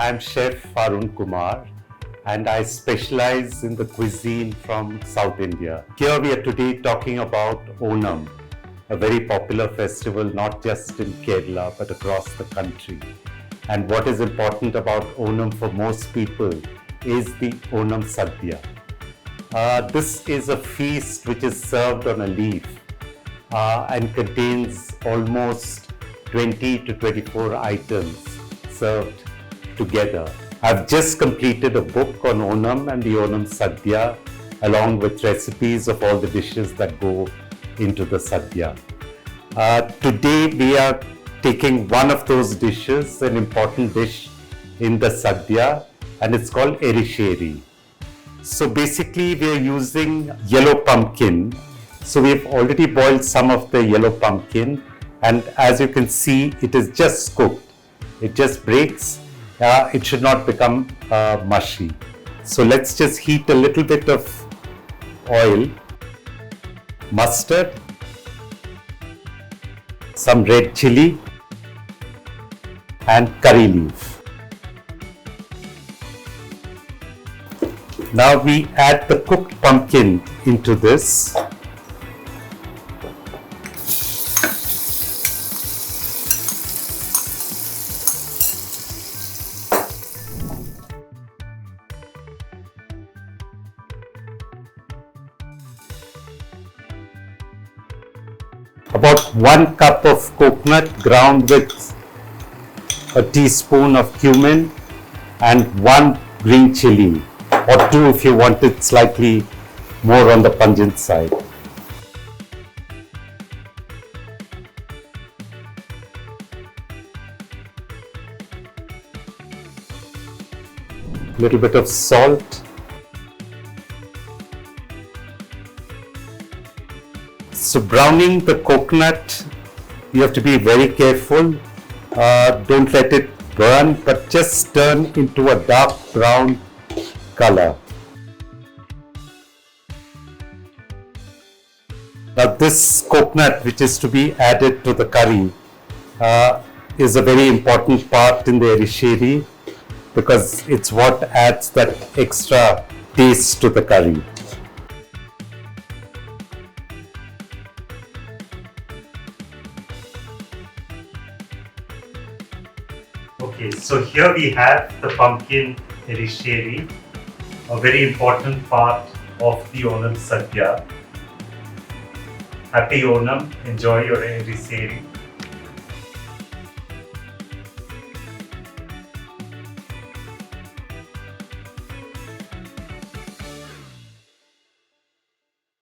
I'm Chef Arun Kumar and I specialize in the cuisine from South India. Here we are today talking about Onam, a very popular festival not just in Kerala but across the country. And what is important about Onam for most people is the Onam Sadya. This is a feast which is served on a leaf and contains almost 20 to 24 items served together. I've just completed a book on Onam and the Onam Sadya, along with recipes of all the dishes that go into the Sadya. Today we are taking one of those dishes, an important dish in the Sadya, and it's called Erissery. So basically we are using yellow pumpkin. So we've already boiled some of the yellow pumpkin, and as you can see, it is just cooked. It just breaks. It should not become mushy. So let's just heat a little bit of oil, mustard, some red chilli and curry leaf. Now we add the cooked pumpkin into this. About 1 cup of coconut ground with a teaspoon of cumin and 1 green chilli, or 2 if you want it slightly more on the pungent side. Little bit of salt. So browning the coconut, you have to be very careful. Don't let it burn, but just turn into a dark brown color. Now this coconut, which is to be added to the curry, is a very important part in the Erissery because it's what adds that extra taste to the curry. Okay, so here we have the Pumpkin Erissery, a very important part of the Onam Sadya. Happy Onam, enjoy your Erissery.